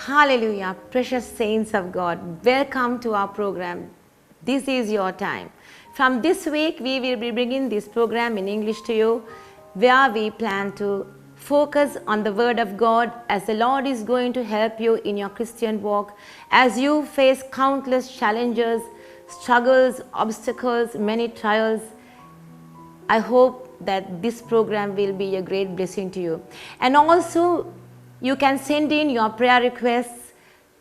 Hallelujah, precious saints of God, welcome to our program. This is your time. From this week, we will be bringing this program in English to you, where we plan to focus on the Word of God as the Lord is going to help you in your Christian walk as you face countless challenges, struggles, obstacles, many trials. I hope that this program will be a great blessing to you. And also, you can send in your prayer requests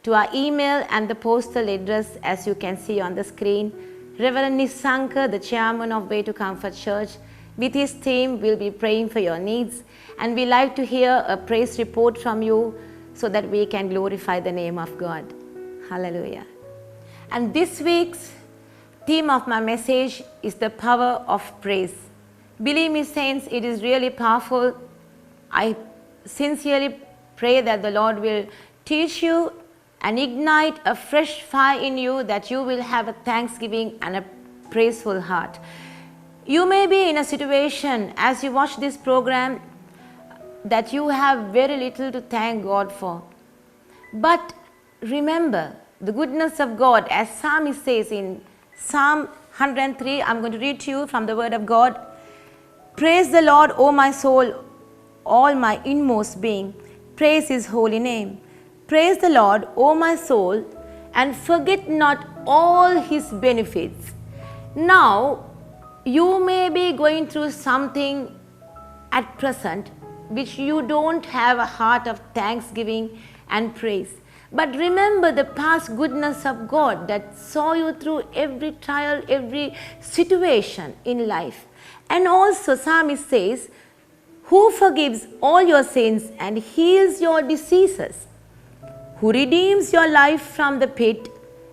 to our email and the postal address as you can see on the screen. Reverend Nisankar, the chairman of Way to Comfort Church, with his team will be praying for your needs, and we like to hear a praise report from you so that we can glorify the name of God. Hallelujah. And this week's theme of my message is the power of praise. Believe me, saints, it is really powerful. I sincerely pray that the Lord will teach you and ignite a fresh fire in you, that you will have a thanksgiving and a praiseful heart. You may be in a situation as you watch this program that you have very little to thank God for. But remember the goodness of God, as Psalmist says in Psalm 103. I'm going to read to you from the Word of God. Praise the Lord, O my soul, all my inmost being. Praise His holy name. Praise the Lord, O my soul, and forget not all His benefits. Now, you may be going through something at present which you don't have a heart of thanksgiving and praise. But remember the past goodness of God that saw you through every trial, every situation in life. And also, Psalmist says, who forgives all your sins and heals your diseases, who redeems your life from the pit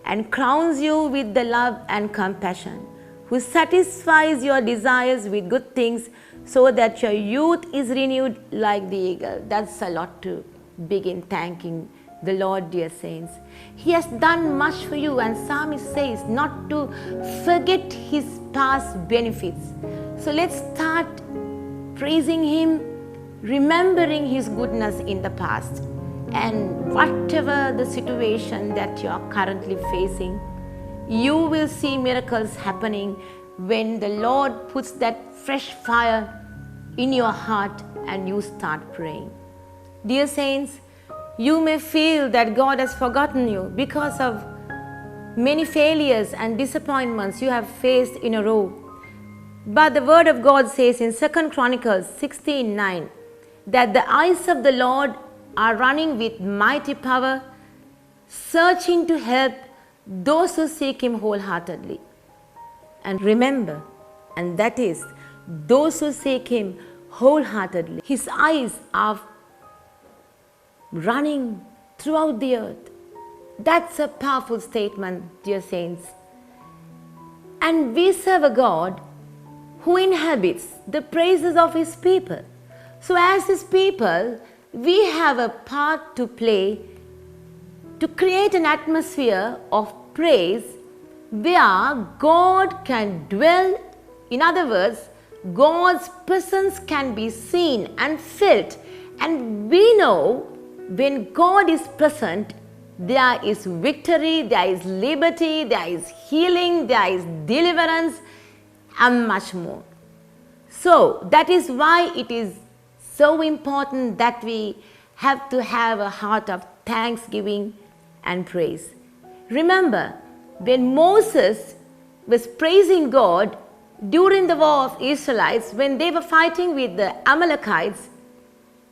and crowns you with the love and compassion, who satisfies your desires with good things so that your youth is renewed like the eagle. That's a lot to begin thanking the Lord, dear saints. He has done much for you, and Psalmist says not to forget His past benefits. So let's start praising Him, remembering His goodness in the past. And whatever the situation that you are currently facing, you will see miracles happening when the Lord puts that fresh fire in your heart and you start praying. Dear saints, you may feel that God has forgotten you because of many failures and disappointments you have faced in a row. But the Word of God says in 2 Chronicles 16:9 that the eyes of the Lord are running with mighty power, searching to help those who seek Him wholeheartedly. And remember, and that is, those who seek Him wholeheartedly. His eyes are running throughout the earth. That's a powerful statement, dear saints. And we serve a God who inhabits the praises of His people. So as His people, we have a part to play to create an atmosphere of praise where God can dwell. In other words, God's presence can be seen and felt. And we know when God is present, there is victory, there is liberty, there is healing, there is deliverance, and much more. So that is why it is so important that we have to have a heart of thanksgiving and praise. Remember, when Moses was praising God during the war of Israelites, when they were fighting with the Amalekites,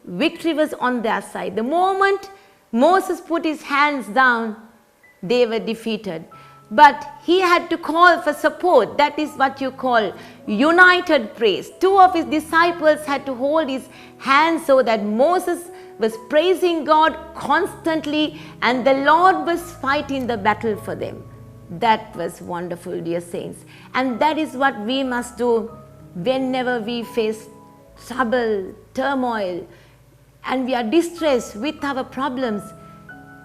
victory was on their side. The moment Moses put his hands down, they were defeated. But he had to call for support. That is what you call united praise. Two of his disciples had to hold his hands so that Moses was praising God constantly and the Lord was fighting the battle for them. That was wonderful, dear saints. And that is what we must do whenever we face trouble, turmoil, and we are distressed with our problems.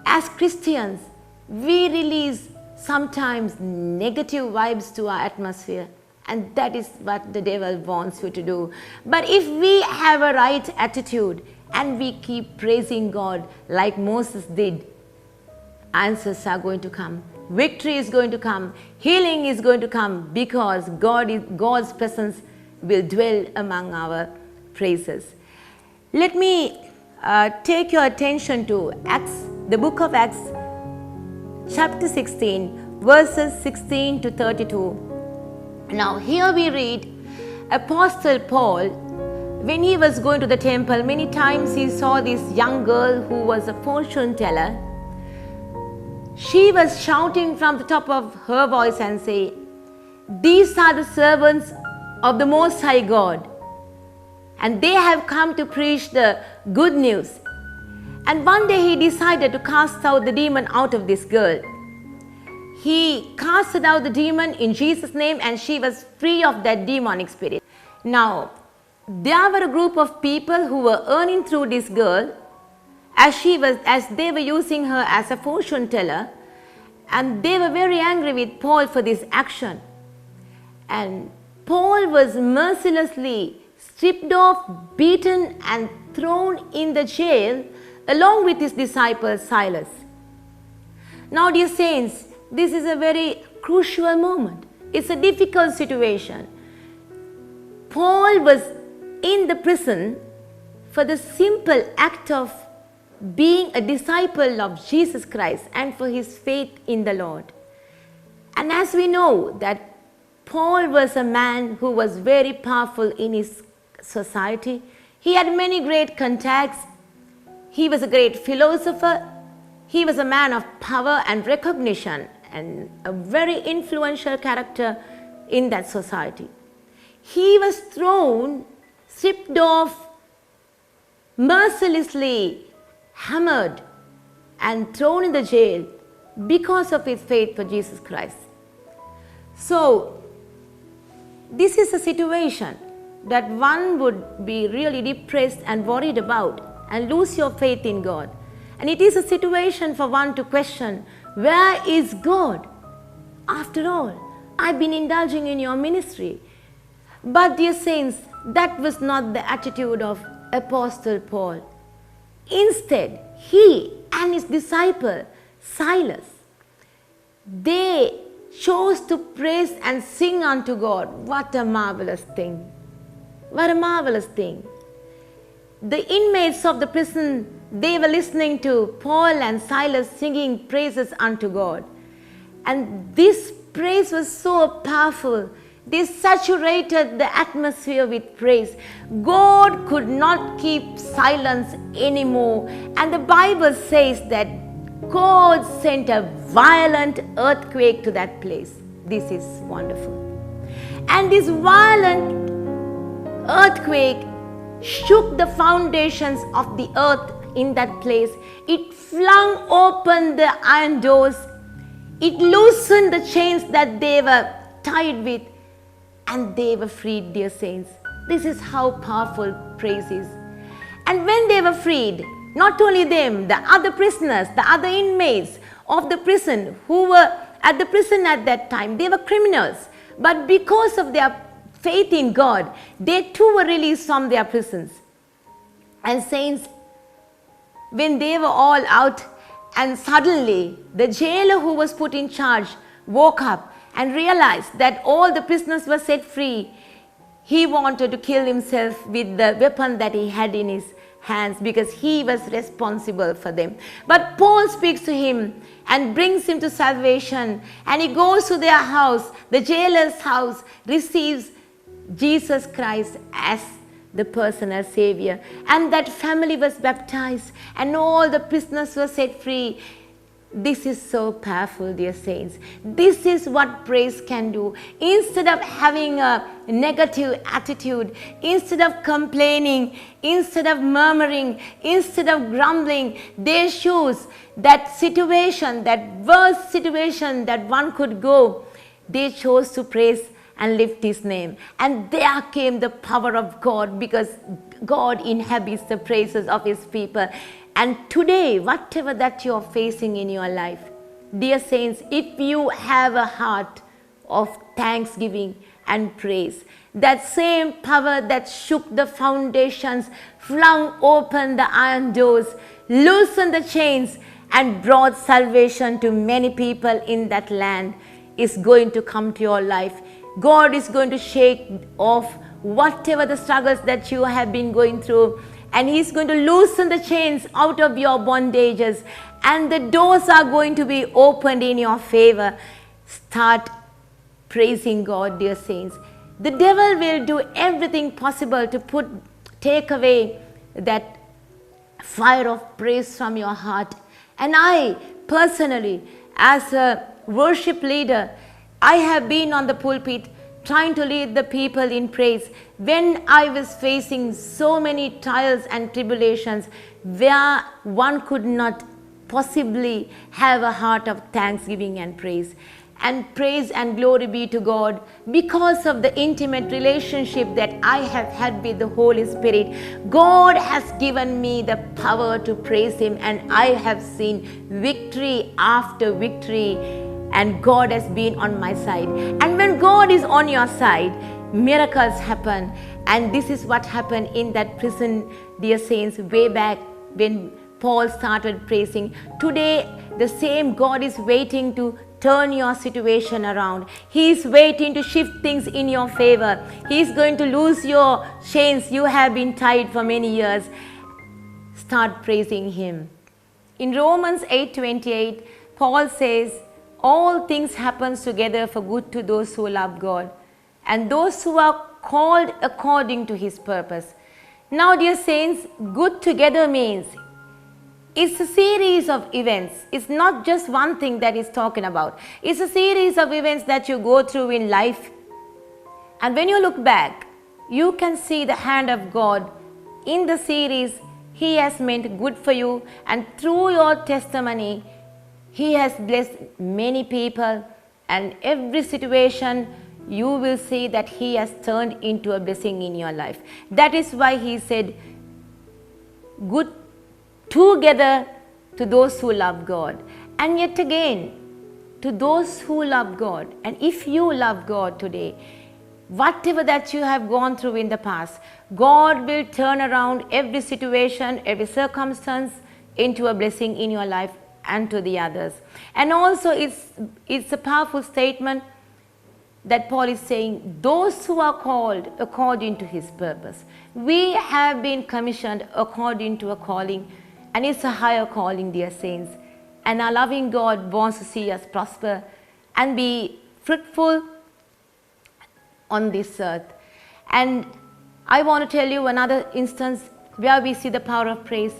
As Christians, we release sometimes negative vibes to our atmosphere, and that is what the devil wants you to do. But if we have a right attitude and we keep praising God like Moses did, answers are going to come. Victory is going to come. Healing is going to come because God's presence will dwell among our praises. Let me take your attention to Acts, the book of Acts, chapter 16, verses 16 to 32. Now here we read, Apostle Paul, when he was going to the temple, many times he saw this young girl who was a fortune teller. She was shouting from the top of her voice and say, "These are the servants of the Most High God, and they have come to preach the good news." And one day he decided to cast out the demon out of this girl. He casted out the demon in Jesus' name, and she was free of that demonic spirit. Now, there were a group of people who were earning through this girl as they were using her as a fortune teller, and they were very angry with Paul for this action. And Paul was mercilessly stripped off, beaten, and thrown in the jail along with his disciple Silas. Now, dear saints, this is a very crucial moment. It's a difficult situation. Paul was in the prison for the simple act of being a disciple of Jesus Christ and for his faith in the Lord. And as we know that Paul was a man who was very powerful in his society. He had many great contacts. He was a great philosopher. He was a man of power and recognition and a very influential character in that society. He was thrown, stripped off, mercilessly hammered and thrown in the jail because of his faith for Jesus Christ. So, this is a situation that one would be really depressed and worried about and lose your faith in God. And it is a situation for one to question, where is God? After all, I've been indulging in your ministry. But dear saints, that was not the attitude of Apostle Paul. Instead, he and his disciple Silas, they chose to praise and sing unto God. What a marvelous thing! What a marvelous thing! The inmates of the prison, they were listening to Paul and Silas singing praises unto God. And this praise was so powerful. They saturated the atmosphere with praise. God could not keep silence anymore. And the Bible says that God sent a violent earthquake to that place. This is wonderful. And this violent earthquake shook the foundations of the earth in that place. It flung open the iron doors. It loosened the chains that they were tied with. And they were freed, dear saints. This is how powerful praise is. And when they were freed, not only them, the other prisoners, the other inmates of the prison who were at the prison at that time, they were criminals. But because of their faith in God, they too were released from their prisons. And saints, when they were all out, and suddenly the jailer who was put in charge woke up and realized that all the prisoners were set free, he wanted to kill himself with the weapon that he had in his hands because he was responsible for them. But Paul speaks to him and brings him to salvation, and he goes to their house, the jailer's house, receives Jesus Christ as the personal Savior, and that family was baptized and all the prisoners were set free. This is so powerful, dear saints. This is what praise can do. Instead of having a negative attitude, instead of complaining, instead of murmuring, instead of grumbling, they chose that situation, that worst situation that one could go. They chose to praise and lift his name. And there came the power of God, because God inhabits the praises of his people. And today, whatever that you are facing in your life, dear saints, if you have a heart of thanksgiving and praise, that same power that shook the foundations, flung open the iron doors, loosened the chains, and brought salvation to many people in that land is going to come to your life. God is going to shake off whatever the struggles that you have been going through, and He's going to loosen the chains out of your bondages, and the doors are going to be opened in your favor. Start praising God, dear saints. The devil will do everything possible to take away that fire of praise from your heart. And I personally, as a worship leader, I have been on the pulpit trying to lead the people in praise when I was facing so many trials and tribulations where one could not possibly have a heart of thanksgiving and praise. And praise and glory be to God because of the intimate relationship that I have had with the Holy Spirit. God has given me the power to praise Him, and I have seen victory after victory, and God has been on my side. And when God is on your side, miracles happen. And this is what happened in that prison, dear saints, way back when Paul started praising. Today, the same God is waiting to turn your situation around. He is waiting to shift things in your favor. He is going to loose your chains you have been tied for many years. Start praising Him. In Romans 8:28, Paul says, all things happen together for good to those who love God and those who are called according to His purpose. Now, dear saints, good together means it's a series of events. It's not just one thing that he's talking about. It's a series of events that you go through in life. And when you look back, you can see the hand of God in the series. He has meant good for you, and through your testimony, He has blessed many people, and every situation you will see that He has turned into a blessing in your life. That is why He said, good together to those who love God. And yet again, to those who love God. And if you love God today, whatever that you have gone through in the past, God will turn around every situation, every circumstance into a blessing in your life and to the others. And also it's a powerful statement that Paul is saying, those who are called according to His purpose. We have been commissioned according to a calling, and it's a higher calling, dear saints. And our loving God wants to see us prosper and be fruitful on this earth. And I want to tell you another instance where we see the power of praise.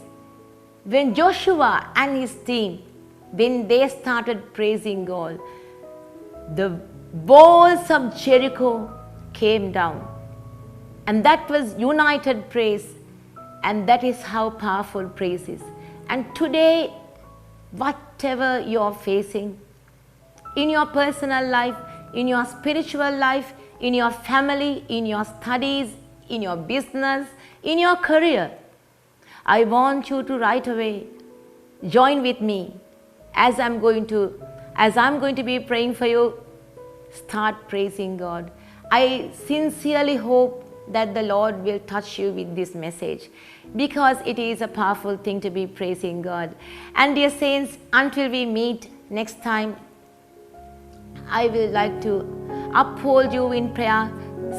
When Joshua and his team, when they started praising God, the walls of Jericho came down. And that was united praise. And that is how powerful praise is. And today, whatever you're facing, in your personal life, in your spiritual life, in your family, in your studies, in your business, in your career, I want you to right away join with me as I'm going to be praying for you. Start praising God. I sincerely hope that the Lord will touch you with this message, because it is a powerful thing to be praising God. And dear saints, until we meet next time, I will like to uphold you in prayer.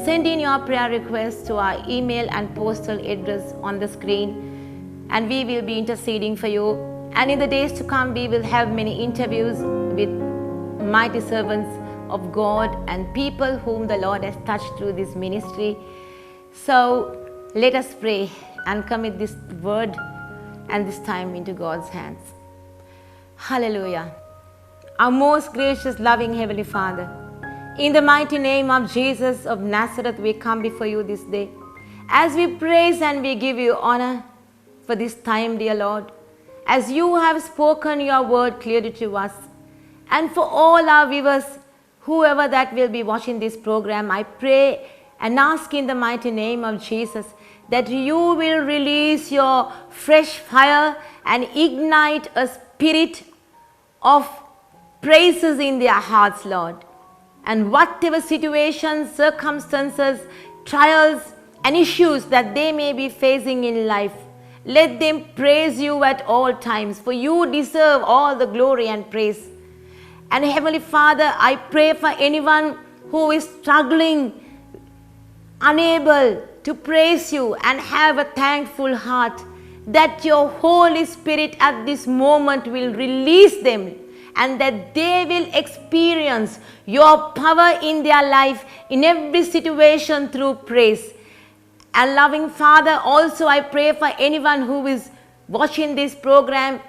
Send in your prayer requests to our email and postal address on the screen, and we will be interceding for you. And in the days to come, we will have many interviews with mighty servants of God and people whom the Lord has touched through this ministry. So let us pray and commit this word and this time into God's hands. Hallelujah. Our most gracious, loving Heavenly Father, in the mighty name of Jesus of Nazareth, we come before you this day as we praise and we give you honor for this time, dear Lord, as you have spoken your word clearly to us. And for all our viewers, whoever that will be watching this program, I pray and ask in the mighty name of Jesus that you will release your fresh fire and ignite a spirit of praises in their hearts, Lord. And whatever situations, circumstances, trials and issues that they may be facing in life, Let them praise you at all times, for you deserve all the glory and praise. And Heavenly Father, I pray for anyone who is struggling, unable to praise you and have a thankful heart, that your Holy Spirit at this moment will release them and that they will experience your power in their life in every situation through praise. And loving Father, also I pray for anyone who is watching this program,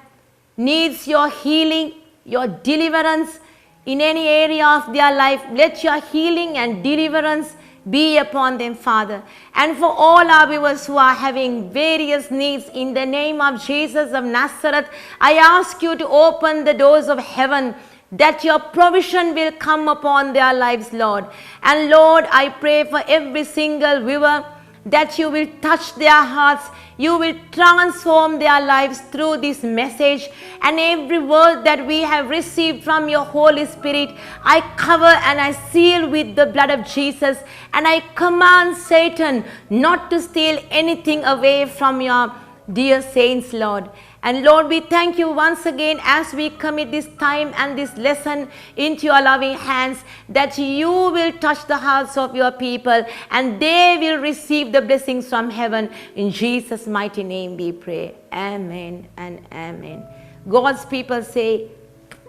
needs your healing, your deliverance in any area of their life. Let your healing and deliverance be upon them, Father. And for all our viewers who are having various needs, in the name of Jesus of Nazareth, I ask you to open the doors of heaven, that your provision will come upon their lives, Lord. And Lord, I pray for every single viewer, that you will touch their hearts, you will transform their lives through this message, and every word that we have received from your Holy Spirit, I cover and I seal with the blood of Jesus, and I command Satan not to steal anything away from your dear saints, Lord. And Lord, we thank you once again as we commit this time and this lesson into your loving hands, that you will touch the hearts of your people and they will receive the blessings from heaven. In Jesus' mighty name we pray. Amen and amen. God's people say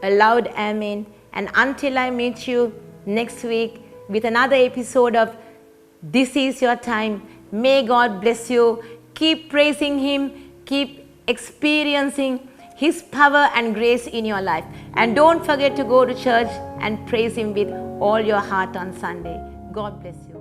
a loud amen. And until I meet you next week with another episode of This Is Your Time, may God bless you. Keep praising Him. Keep experiencing His power and grace in your life. And don't forget to go to church and praise Him with all your heart on Sunday. God bless you.